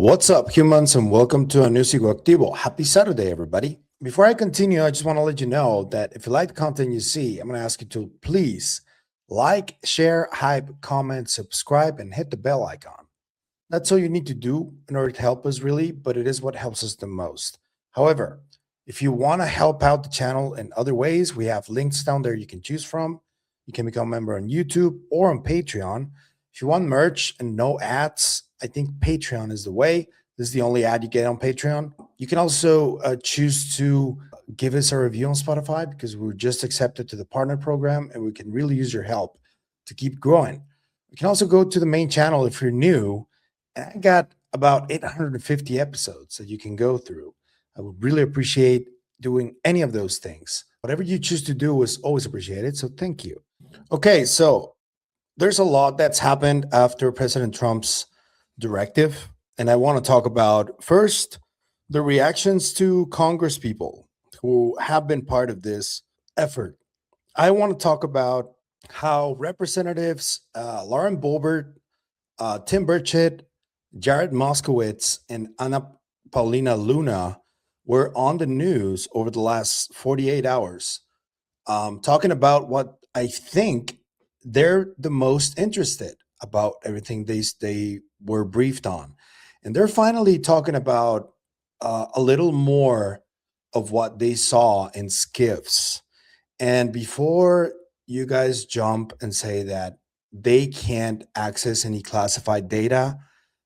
What's up, humans, and welcome to a new Psicoactivo. Happy Saturday, everybody. Before I continue, I just want to let you know that if you like the content you see, I'm going to ask you to please like, share, hype, comment, subscribe, and hit the bell icon. That's all you need to do in order to help us, really, but it is what helps us the most. However, if you want to help out the channel in other ways, we have links down there you can choose from. You can become a member on YouTube or on Patreon. If you want merch and no ads, I think Patreon is the way. This is the only ad you get on Patreon. You can also choose to give us a review on Spotify because we're just accepted to the partner program and we can really use your help to keep growing. You can also go to the main channel if you're new. And I got about 850 episodes that you can go through. I would really appreciate doing any of those things. Whatever you choose to do is always appreciated, so thank you. Okay, so there's a lot that's happened after President Trump's directive, and I want to talk about first the reactions to Congress people who have been part of this effort. I want to talk about how Representatives Lauren Boebert, Tim Burchett, Jared Moskowitz, and Paulina Luna were on the news over the last 48 hours, talking about what I think they're the most interested about everything they were briefed on. And they're finally talking about a little more of what they saw in skiffs. And before you guys jump and say that they can't access any classified data,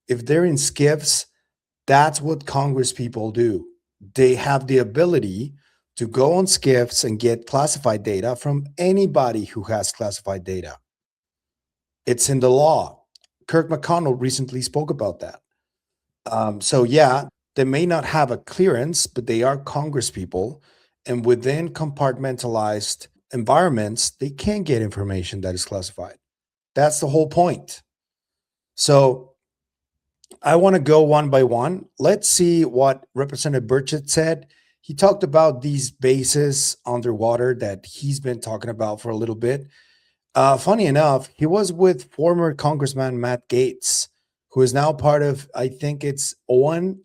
if they're in skiffs, that's what Congress people do. They have the ability to go on skiffs and get classified data from anybody who has classified data. It's in the law. Kirk McConnell recently spoke about that. So yeah, they may not have a clearance, but they are Congress people. And within compartmentalized environments, they can get information that is classified. That's the whole point. So I want to go one by one. Let's see what Representative Burchett said. He talked about these bases underwater that he's been talking about for a little bit. Funny enough, he was with former Congressman Matt Gaetz, who is now part of, I think it's OAN.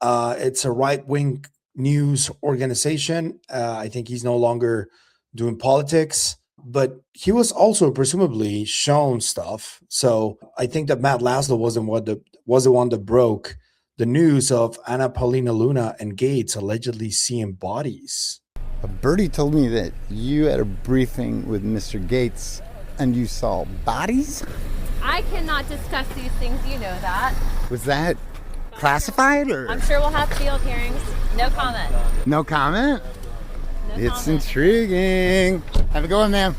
It's a right-wing news organization. I think he's no longer doing politics, but he was also presumably shown stuff. So I think that Matt Laszlo was the one that broke the news of Paulina Luna and Gaetz allegedly seeing bodies. Bertie told me that you had a briefing with Mr. Gaetz and you saw bodies? I cannot discuss these things, you know that. Was that classified or? I'm sure we'll have field hearings. No comment. No comment? No It's comment. intriguing. Have a good one, ma'am.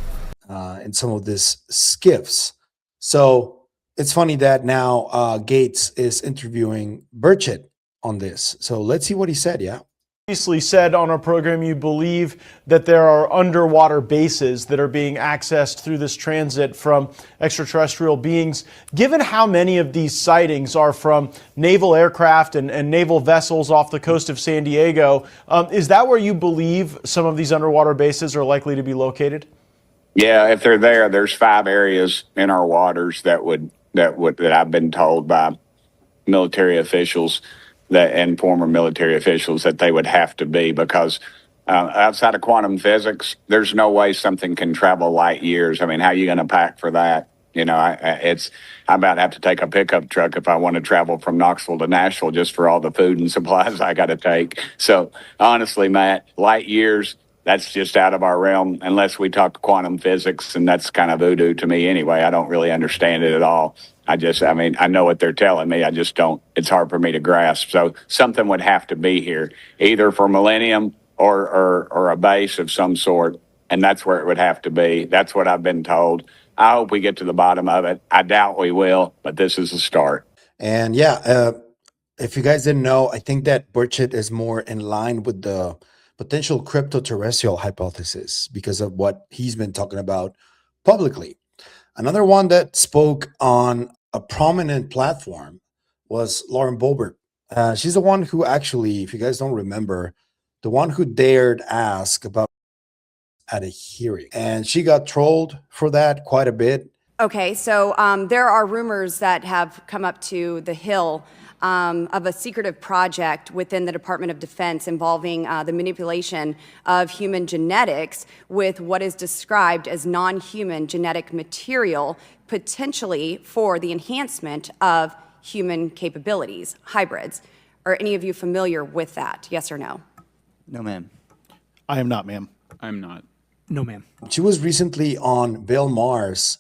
In some of these skiffs. So it's funny that now Gaetz is interviewing Burchett on this. So let's see what he said, yeah? Previously said on our program you believe that there are underwater bases that are being accessed through this transit from extraterrestrial beings. Given how many of these sightings are from naval aircraft and naval vessels off the coast of San Diego, is that where you believe some of these underwater bases are likely to be located? Yeah, if they're there, there's 5 areas in our waters that I've been told by military officials and former military officials that they would have to be, because outside of quantum physics, there's no way something can travel light years. I mean, how are you going to pack for that? You know, I about have to take a pickup truck if I want to travel from Knoxville to Nashville just for all the food and supplies I got to take. So honestly, Matt, light years, that's just out of our realm unless we talk quantum physics, and that's kind of voodoo to me anyway. I don't really understand it at all. I know what they're telling me. I just don't. It's hard for me to grasp. So something would have to be here, either for Millennium or a base of some sort, and that's where it would have to be. That's what I've been told. I hope we get to the bottom of it. I doubt we will, but this is a start. And yeah, if you guys didn't know, I think that Burchett is more in line with the potential crypto-terrestrial hypothesis because of what he's been talking about publicly. Another one that spoke on a prominent platform was Lauren Boebert. She's the one who actually, if you guys don't remember, the one who dared ask about at a hearing. And she got trolled for that quite a bit. Okay, so there are rumors that have come up to the Hill of a secretive project within the Department of Defense involving the manipulation of human genetics with what is described as non-human genetic material, potentially for the enhancement of human capabilities, hybrids. Are any of you familiar with that? Yes or no? No, ma'am. I am not, ma'am. I'm not. No, ma'am. She was recently on Bill Maher's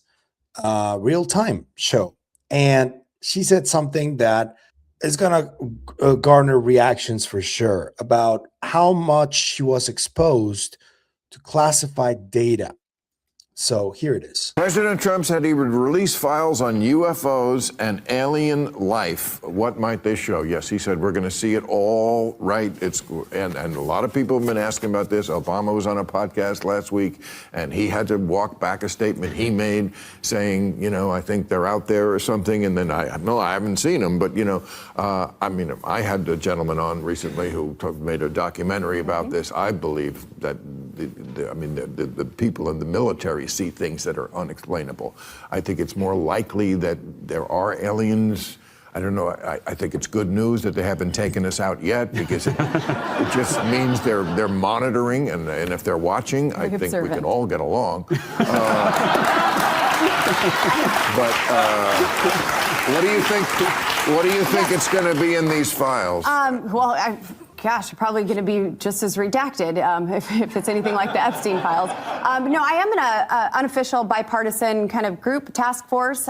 real time show, and she said something that is going to garner reactions for sure about how much she was exposed to classified data. So here it is. President Trump said he would release files on UFOs and alien life. What might they show? Yes, he said we're going to see it all, right? And a lot of people have been asking about this. Obama was on a podcast last week, and he had to walk back a statement he made saying, you know, I think they're out there or something. And then I haven't seen them, but, you know, I had a gentleman on recently who made a documentary about this. I believe that the people in the military see things that are unexplainable. I think it's more likely that there are aliens. I don't know. I think it's good news that they haven't taken us out yet, because it just means they're monitoring, and if they're watching, I think we can all get along. But what do you think? What do you think it's going to be in these files? Gosh, probably going to be just as redacted if it's anything like the Epstein files. No, I am in an unofficial bipartisan kind of group task force.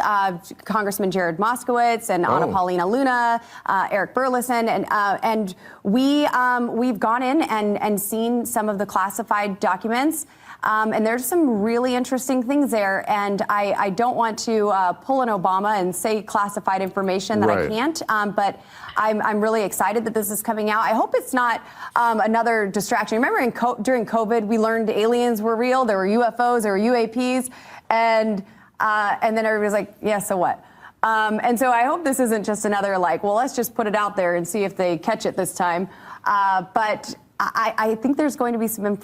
Congressman Moskowitz and Paulina Luna, Eric Burleson, and we've gone in and seen some of the classified documents. And there's some really interesting things there. And I don't want to pull an Obama and say classified information that I can't. But I'm really excited that this is coming out. I hope it's not another distraction. Remember during COVID, we learned aliens were real. There were UFOs, there were UAPs. And then everybody's like, yeah, so what? And so I hope this isn't just another well, let's just put it out there and see if they catch it this time. But I think there's going to be some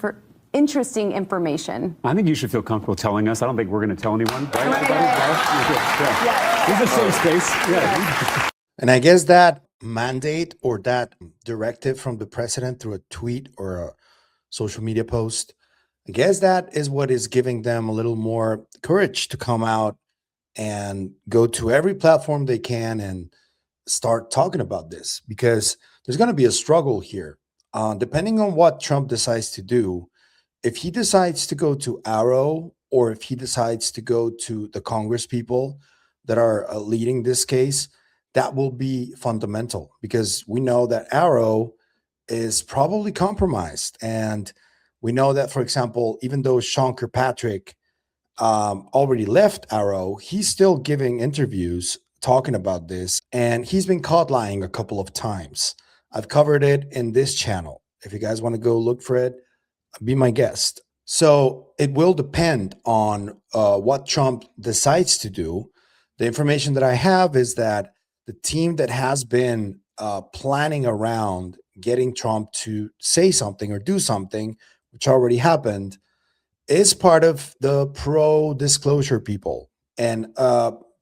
interesting information. I think you should feel comfortable telling us. I don't think we're going to tell anyone. Right? Yeah. This is a safe space. Yeah. And I guess that mandate or that directive from the president through a tweet or a social media post, I guess that is what is giving them a little more courage to come out and go to every platform they can and start talking about this, because there's going to be a struggle here. Depending on what Trump decides to do, if he decides to go to Arrow, or if he decides to go to the Congress people that are leading this case, that will be fundamental, because we know that Arrow is probably compromised. And we know that, for example, even though Sean Kirkpatrick already left Arrow, he's still giving interviews talking about this, and he's been caught lying a couple of times. I've covered it in this channel. If you guys want to go look for it, be my guest. So it will depend on what Trump decides to do. The information that I have is that the team that has been planning around getting Trump to say something or do something, which already happened, is part of the pro-disclosure people. And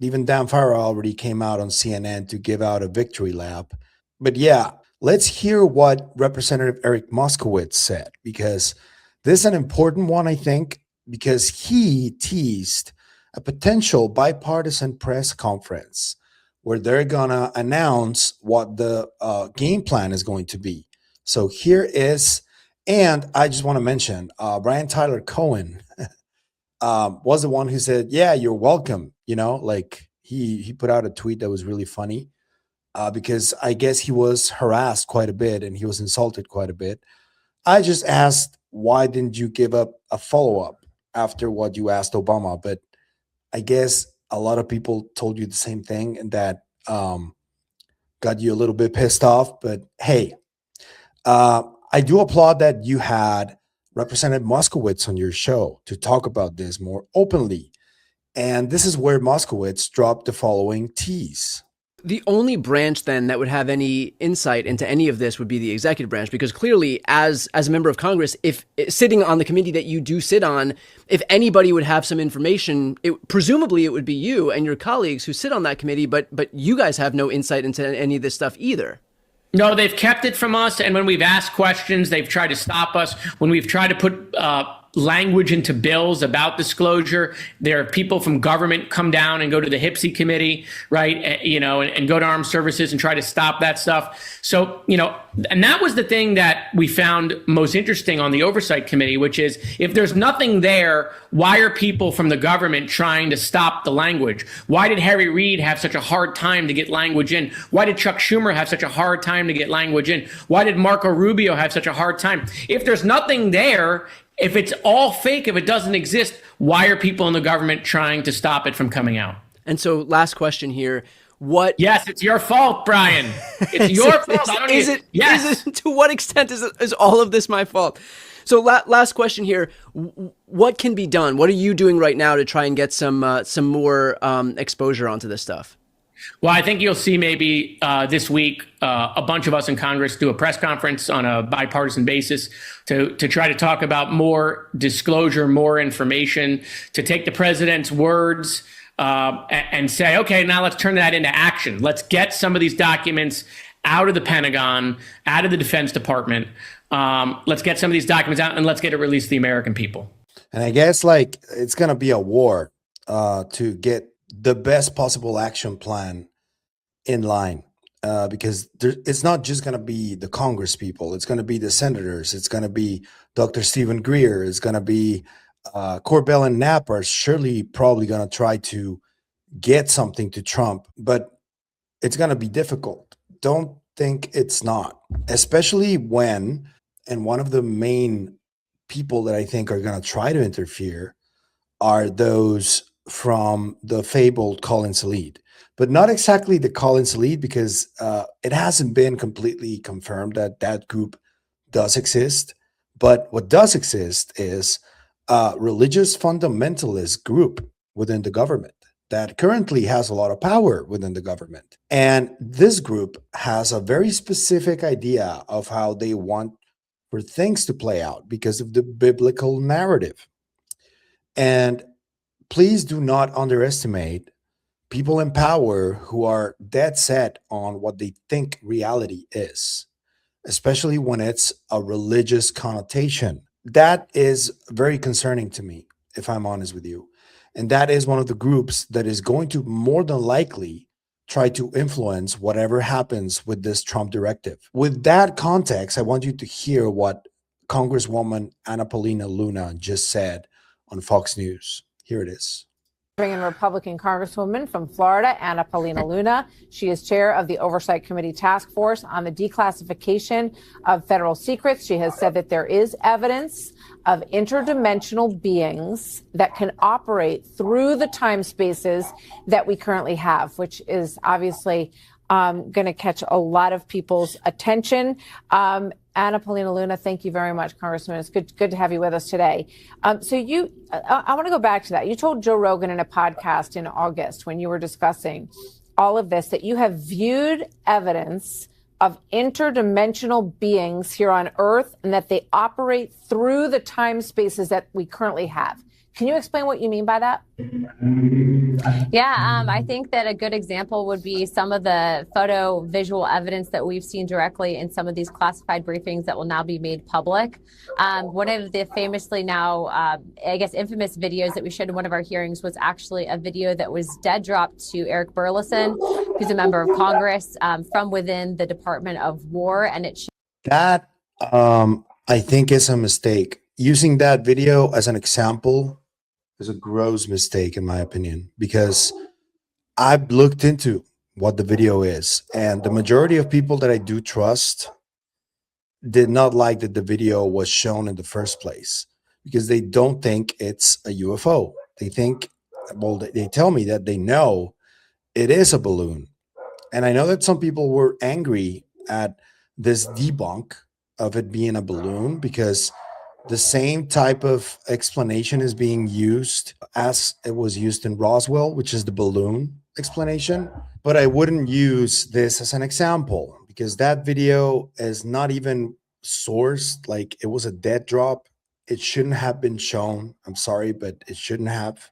even Dan Farah already came out on CNN to give out a victory lap. But yeah, let's hear what Representative Eric Moskowitz said, because this is an important one, I think, because he teased a potential bipartisan press conference where they're going to announce what the game plan is going to be. So here is, and I just want to mention, Brian Tyler Cohen was the one who said, yeah, you're welcome. You know, like he put out a tweet that was really funny. Because I guess he was harassed quite a bit and he was insulted quite a bit. I just asked, why didn't you give up a follow-up after what you asked Obama? But I guess a lot of people told you the same thing, and that got you a little bit pissed off. But hey, I do applaud that you had Representative Moskowitz on your show to talk about this more openly. And this is where Moskowitz dropped the following tease. The only branch then that would have any insight into any of this would be the executive branch, because clearly as a member of Congress, if sitting on the committee that you do sit on, if anybody would have some information, presumably it would be you and your colleagues who sit on that committee, but you guys have no insight into any of this stuff either. No, they've kept it from us. And when we've asked questions, they've tried to stop us. When we've tried to put language into bills about disclosure, there are people from government come down and go to the HPSI committee, right? And go to armed services and try to stop that stuff. So, and that was the thing that we found most interesting on the oversight committee, which is if there's nothing there, why are people from the government trying to stop the language? Why did Harry Reid have such a hard time to get language in? Why did Chuck Schumer have such a hard time to get language in? Why did Marco Rubio have such a hard time? If there's nothing there, if it's all fake, if it doesn't exist, why are people in the government trying to stop it from coming out? And so last question here. Yes, it's your fault, Brian. It's your fault. Yes. To what extent is all of this my fault? So last question here. What can be done? What are you doing right now to try and get some more exposure onto this stuff? Well, I think you'll see maybe this week a bunch of us in Congress do a press conference on a bipartisan basis to try to talk about more disclosure, more information, to take the president's words and say, okay, now let's turn that into action. Let's get some of these documents out of the Pentagon, out of the Defense Department. Let's get some of these documents out and let's get it released to the American people. And I guess it's going to be a war to get the best possible action plan in line, because it's not just going to be the Congress people. It's going to be the senators. It's going to be Dr. Stephen Greer. It's going to be Corbell and Knapp are surely probably going to try to get something to Trump, but it's going to be difficult. Don't think it's not, especially when, and one of the main people that I think are going to try to interfere are those from the fabled Collins Elite, but not exactly the Collins Elite, because it hasn't been completely confirmed that group does exist. But what does exist is a religious fundamentalist group within the government that currently has a lot of power within the government. And this group has a very specific idea of how they want for things to play out because of the biblical narrative. And please do not underestimate people in power who are dead set on what they think reality is, especially when it's a religious connotation. That is very concerning to me, if I'm honest with you. And that is one of the groups that is going to more than likely try to influence whatever happens with this Trump directive. With that context, I want you to hear what Congresswoman Paulina Luna just said on Fox News. Here it is. And Republican Congresswoman from Florida, Paulina Luna. She is chair of the Oversight Committee Task Force on the Declassification of Federal Secrets. She has said that there is evidence of interdimensional beings that can operate through the time spaces that we currently have, which is obviously going to catch a lot of people's attention. Paulina Luna, thank you very much, Congressman. It's good to have you with us today. I want to go back to that. You told Joe Rogan in a podcast in August when you were discussing all of this that you have viewed evidence of interdimensional beings here on Earth and that they operate through the time spaces that we currently have. Can you explain what you mean by that? Yeah, I think that a good example would be some of the photo visual evidence that we've seen directly in some of these classified briefings that will now be made public. One of the famously now, infamous videos that we showed in one of our hearings was actually a video that was dead dropped to Eric Burleson, who's a member of Congress from within the Department of War. And that, I think, is a mistake. Using that video as an example is a gross mistake, in my opinion, because I've looked into what the video is, and the majority of people that I do trust did not like that the video was shown in the first place because they don't think it's a UFO. They think, well, they tell me that they know it is a balloon. And I know that some people were angry at this debunk of it being a balloon because the same type of explanation is being used as it was used in Roswell, which is the balloon explanation. but I wouldn't use this as an example because that video is not even sourced. Like, it was a dead drop. It shouldn't have been shown. I'm sorry, but it shouldn't have,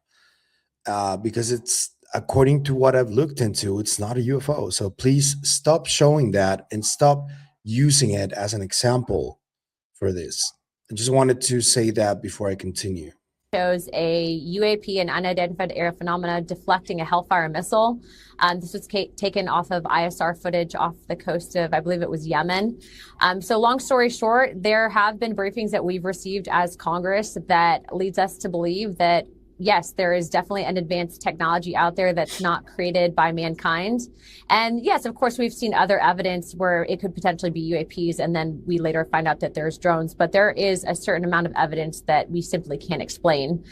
because it's, according to what I've looked into, it's not a UFO. So please stop showing that and stop using it as an example for this. I just wanted to say that before I continue. Shows a UAP, an unidentified aerial phenomena, deflecting a Hellfire missile. This was taken off of ISR footage off the coast of, I believe it was Yemen. So long story short, there have been briefings that we've received as Congress that leads us to believe that, yes, there is definitely an advanced technology out there that's not created by mankind. And yes, of course, we've seen other evidence where it could potentially be UAPs, and then we later find out that there's drones. But there is a certain amount of evidence that we simply can't explain.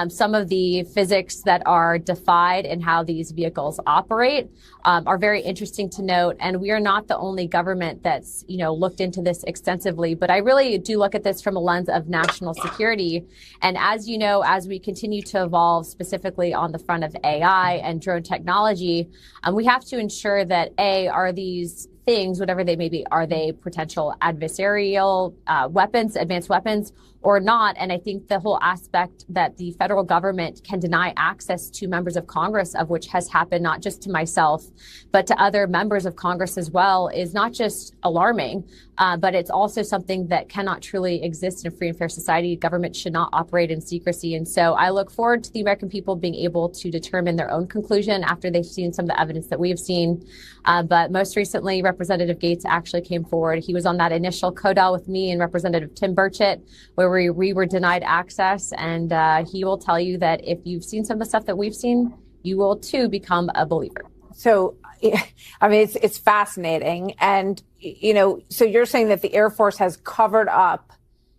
Some of the physics that are defied in how these vehicles operate are very interesting to note. And we are not the only government that's, looked into this extensively. But I really do look at this from a lens of national security. And as you know, as we continue to evolve, specifically on the front of AI and drone technology, we have to ensure that are these things, whatever they may be, are they potential adversarial weapons, advanced weapons, or not? And I think the whole aspect that the federal government can deny access to members of Congress, of which has happened not just to myself, but to other members of Congress as well, is not just alarming, but it's also something that cannot truly exist in a free and fair society. Government should not operate in secrecy. And so I look forward to the American people being able to determine their own conclusion after they've seen some of the evidence that we've seen. But most recently, Representative Gates actually came forward. He was on that initial CODEL with me and Representative Tim Burchett, where we were denied access. And he will tell you that if you've seen some of the stuff that we've seen, you will too become a believer. So, I mean, it's fascinating. And, so you're saying that the Air Force has covered up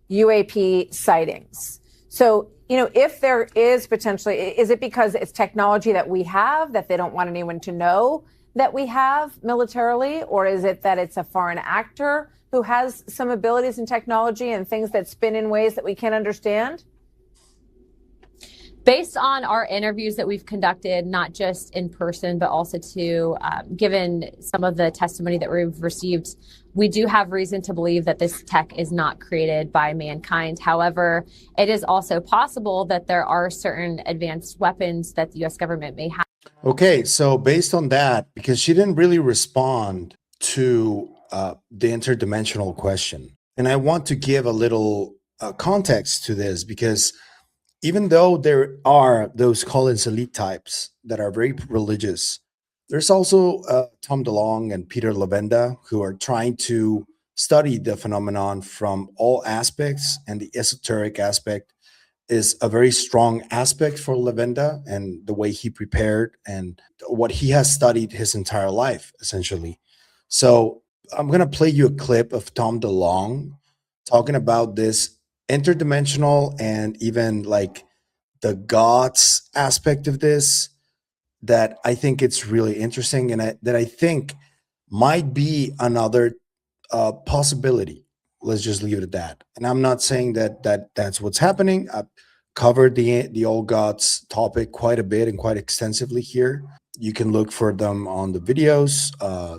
UAP sightings. So, if there is potentially, is it because it's technology that we have that they don't want anyone to know that we have militarily? Or is it that it's a foreign actor who has some abilities in technology and things that spin in ways that we can't understand? Based on our interviews that we've conducted, not just in person, but also given some of the testimony that we've received, we do have reason to believe that this tech is not created by mankind. However, it is also possible that there are certain advanced weapons that the U.S. government may have. Okay, so based on that, because she didn't really respond to the interdimensional question, and I want to give a little context to this, because even though there are those Collins elite types that are very religious, there's also Tom DeLonge and Peter Levenda who are trying to study the phenomenon from all aspects, and the esoteric aspect is a very strong aspect for Levenda, and the way he prepared and what he has studied his entire life, essentially. So I'm going to play you a clip of Tom DeLonge talking about this interdimensional and even like the gods aspect of this, that I think it's really interesting, and that I think might be another possibility. Let's just leave it at that. And I'm not saying that's what's happening. I've covered the old gods topic quite a bit and quite extensively here. You can look for them on the videos.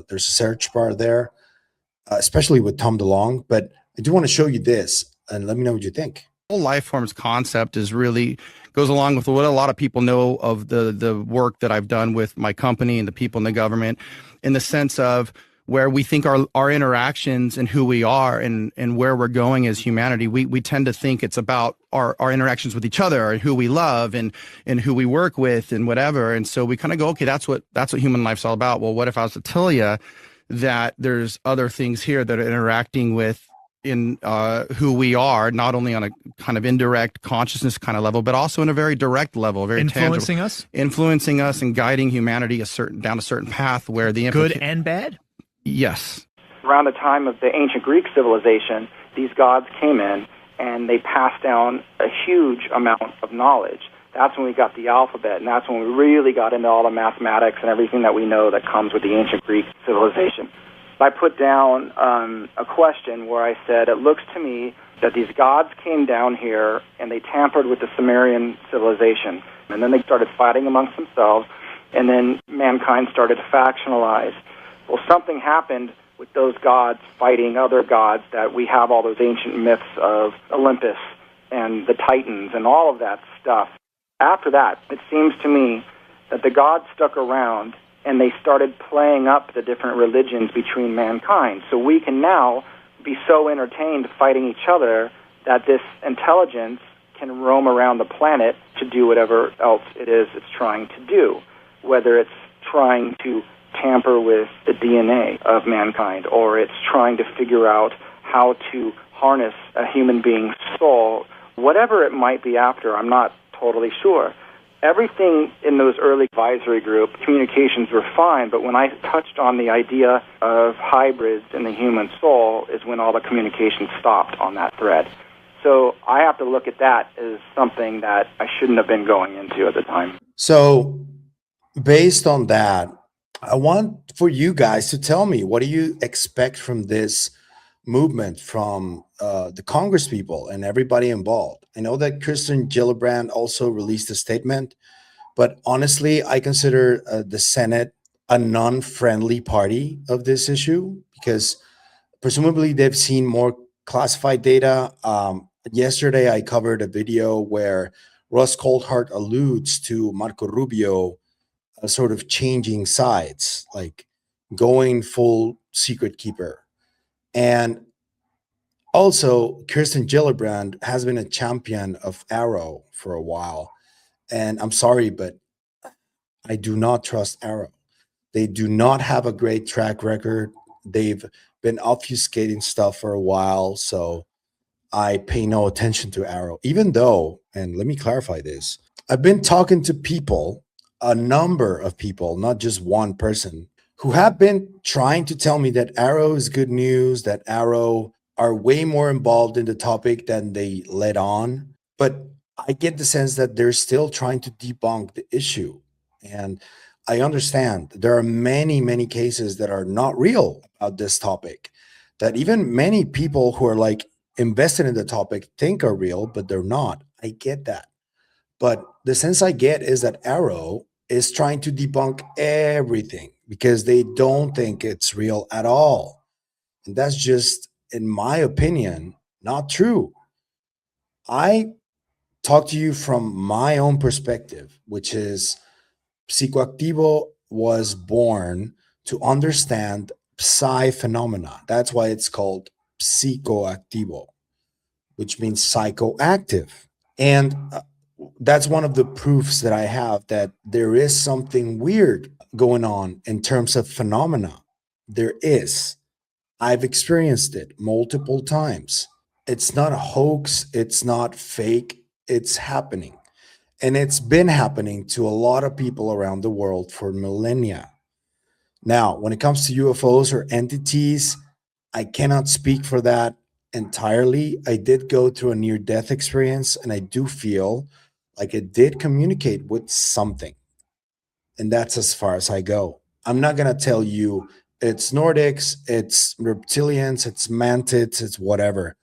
There's a search bar there, especially with Tom DeLonge. But I do want to show you this, and let me know what you think. The whole life forms concept goes along with what a lot of people know of the work that I've done with my company and the people in the government, in the sense of where we think our interactions and who we are and where we're going as humanity. We tend to think it's about our interactions with each other and who we love and who we work with and whatever. And so we kind of go, okay, that's what human life's all about. Well, what if I was to tell you that there's other things here that are interacting with in who we are, not only on a kind of indirect consciousness kind of level, but also in a very direct level, very influencing tangible, influencing us and guiding humanity down a certain path where the good and bad. Yes. Around the time of the ancient Greek civilization, these gods came in and they passed down a huge amount of knowledge. That's when we got the alphabet, and that's when we really got into all the mathematics and everything that we know that comes with the ancient Greek civilization. I put down a question where I said, it looks to me that these gods came down here and they tampered with the Sumerian civilization. And then they started fighting amongst themselves. and then mankind started to factionalize. Well, something happened with those gods fighting other gods, that we have all those ancient myths of Olympus and the Titans and all of that stuff. After that, it seems to me that the gods stuck around and they started playing up the different religions between mankind. So we can now be so entertained fighting each other that this intelligence can roam around the planet to do whatever else it is it's trying to do, whether it's trying to tamper with the DNA of mankind, or it's trying to figure out how to harness a human being's soul. Whatever it might be after, I'm not totally sure. Everything in those early advisory group communications were fine, but when I touched on the idea of hybrids in the human soul is when all the communication stopped on that thread. So I have to look at that as something that I shouldn't have been going into at the time. So based on that, I want for you guys to tell me, what do you expect from this movement, from the Congress people and everybody involved? I know that Kirsten Gillibrand also released a statement, but honestly, I consider the Senate a non-friendly party of this issue, because presumably they've seen more classified data. Yesterday, I covered a video where Russ Coldhart alludes to Marco Rubio sort of changing sides, like going full secret keeper. And also, Kirsten Gillibrand has been a champion of Arrow for a while. And I'm sorry, but I do not trust Arrow. They do not have a great track record. They've been obfuscating stuff for a while. So I pay no attention to Arrow, even though, and let me clarify this, I've been talking to people, a number of people, not just one person, who have been trying to tell me that Arrow is good news, that Arrow are way more involved in the topic than they let on. But I get the sense that they're still trying to debunk the issue. And I understand there are many, many cases that are not real about this topic, that even many people who are like invested in the topic think are real, but they're not. I get that. But the sense I get is that Arrow is trying to debunk everything because they don't think it's real at all. And that's just, in my opinion, not true. I talk to you from my own perspective, which is Psicoactivo was born to understand psi phenomena. That's why it's called Psicoactivo, which means psychoactive. And that's one of the proofs that I have that there is something weird going on in terms of phenomena. There is. I've experienced it multiple times. It's not a hoax. It's not fake. It's happening. And it's been happening to a lot of people around the world for millennia. Now, when it comes to UFOs or entities, I cannot speak for that entirely. I did go through a near-death experience, and I do feel like it did communicate with something. And that's as far as I go. I'm not going to tell you it's Nordics, it's reptilians, it's mantids, it's whatever.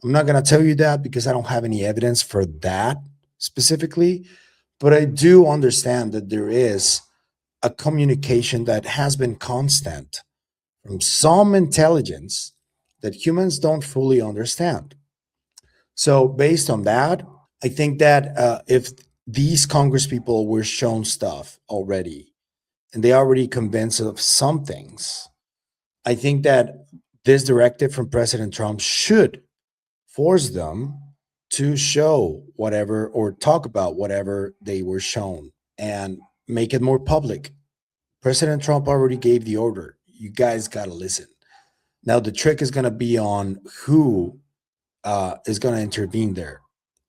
I'm not going to tell you that because I don't have any evidence for that specifically. But I do understand that there is a communication that has been constant from some intelligence that humans don't fully understand. So based on that, I think that if these Congress people were shown stuff already, and they already convinced of some things, I think that this directive from President Trump should force them to show whatever or talk about whatever they were shown and make it more public. President Trump already gave the order. You guys got to listen. Now, the trick is going to be on who is going to intervene there.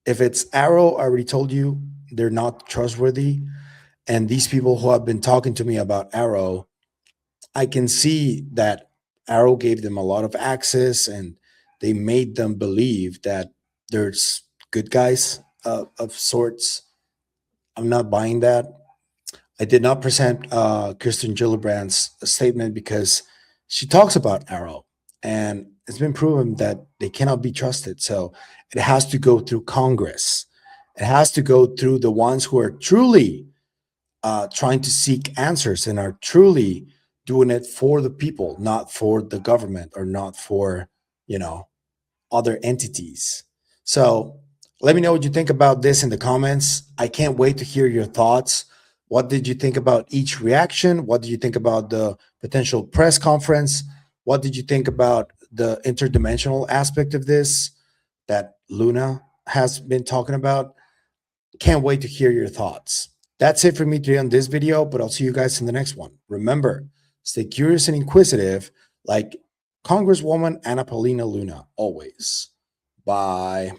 If it's Arrow, I already told you, they're not trustworthy. And these people who have been talking to me about Arrow, I can see that Arrow gave them a lot of access and they made them believe that there's good guys of sorts. I'm not buying that. I did not present Kirsten Gillibrand's statement because she talks about Arrow, and it's been proven that they cannot be trusted. So it has to go through Congress. It has to go through the ones who are truly trying to seek answers and are truly doing it for the people, not for the government or not for, other entities. So let me know what you think about this in the comments. I can't wait to hear your thoughts. What did you think about each reaction? What did you think about the potential press conference? What did you think about the interdimensional aspect of this that Luna has been talking about? Can't wait to hear your thoughts. That's it for me today on this video, but I'll see you guys in the next one. Remember, stay curious and inquisitive like Congresswoman Paulina Luna always. Bye.